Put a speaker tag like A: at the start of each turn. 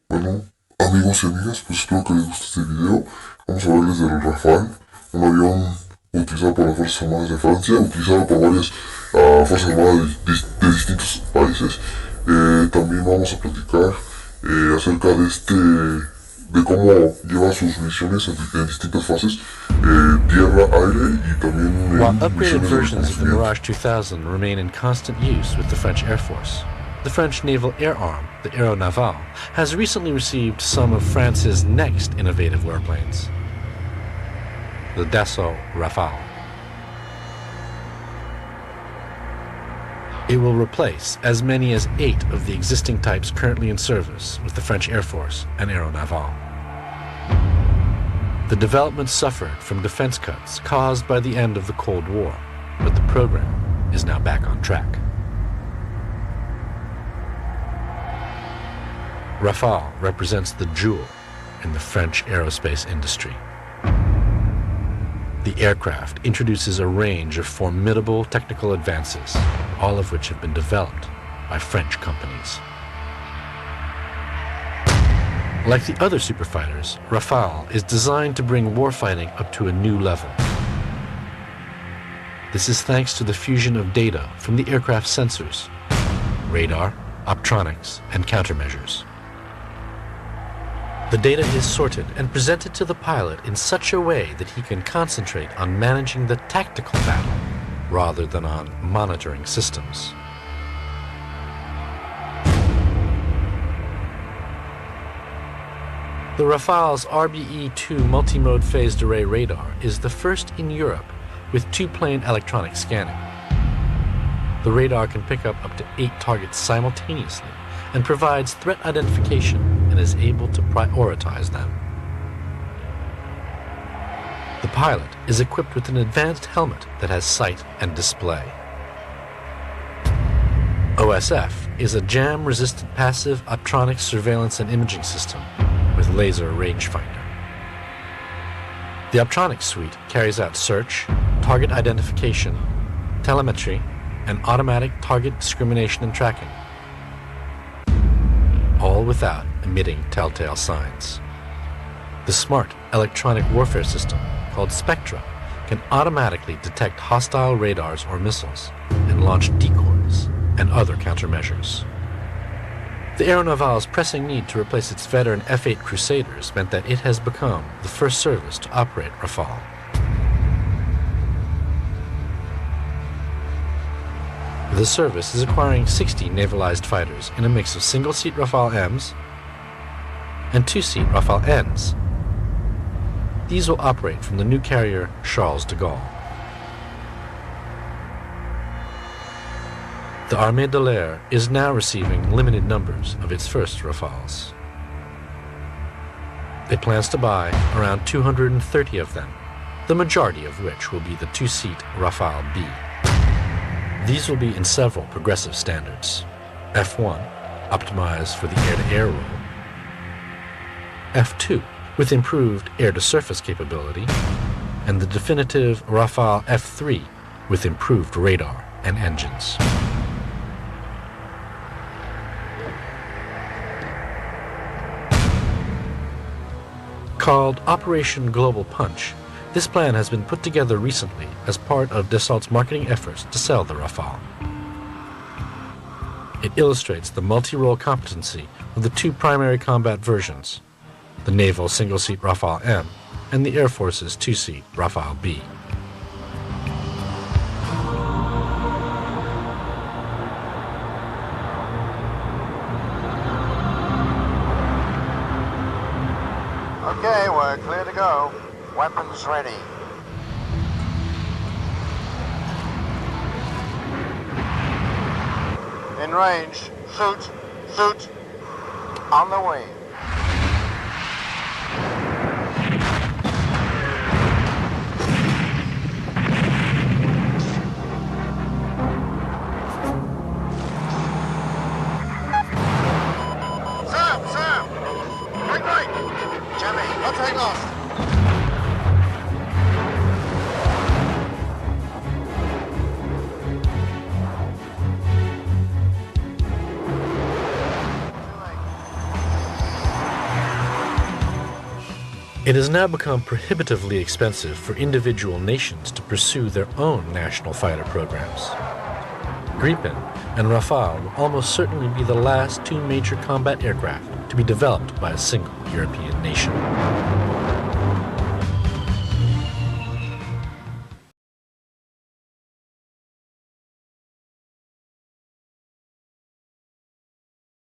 A: Bueno, amigos y amigas, pues espero que les guste este video. Vamos a hablarles del Rafale, un avión utilizado por las Fuerzas Armadas de Francia, utilizado por varias Fuerzas Armadas de distintos países. También vamos a platicar acerca de cómo lleva sus misiones en distintas fases, tierra, aire y también
B: While
A: en
B: upgraded
A: misiones de
B: versions of the
A: reconocimiento.
B: Mirage 2000 remain in constant use with the French Air Force, the French naval air arm, the Aeronaval, has recently received some of France's next innovative warplanes, the Dessault Rafale. It will replace as many as 8 of the existing types currently in service with the French Air Force and Aeronaval. The development suffered from defense cuts caused by the end of the Cold War, but the program is now back on track. Rafale represents the jewel in the French aerospace industry. The aircraft introduces a range of formidable technical advances, all of which have been developed by French companies. Like the other superfighters, Rafale is designed to bring warfighting up to a new level. This is thanks to the fusion of data from the aircraft's sensors, radar, optronics, and countermeasures. The data is sorted and presented to the pilot in such a way that he can concentrate on managing the tactical battle rather than on monitoring systems. The Rafale's RBE-2 multi-mode phased array radar is the first in Europe with two-plane electronic scanning. The radar can pick up to 8 targets simultaneously and provides threat identification and is able to prioritize them. The pilot is equipped with an advanced helmet that has sight and display. OSF is a jam-resistant passive optronics surveillance and imaging system with laser rangefinder. The optronics suite carries out search, target identification, telemetry, and automatic target discrimination and tracking, all without emitting telltale signs. The smart electronic warfare system, called Spectra, can automatically detect hostile radars or missiles and launch decoys and other countermeasures. The Aeronaval's pressing need to replace its veteran F-8 Crusaders meant that it has become the first service to operate Rafale. The service is acquiring 60 navalized fighters in a mix of single-seat Rafale M's and two-seat Rafale N's. These will operate from the new carrier Charles de Gaulle. The Armée de l'Air is now receiving limited numbers of its first Rafales. It plans to buy around 230 of them, the majority of which will be the two-seat Rafale B. These will be in several progressive standards: F1, optimized for the air-to-air role; F2, with improved air-to-surface capability; and the definitive Rafale F3, with improved radar and engines. Called Operation Global Punch, this plan has been put together recently as part of Dassault's marketing efforts to sell the Rafale. It illustrates the multi-role competency of the two primary combat versions, the naval single-seat Rafale M and the Air Force's two-seat Rafale B.
C: Okay, we're clear to go. Weapons ready. In range. Shoot. Shoot. On the way. Sam! Right! Jimmy, let's take off.
B: It has now become prohibitively expensive for individual nations to pursue their own national fighter programs. Gripen and Rafale will almost certainly be the last two major combat aircraft to be developed by a single European nation.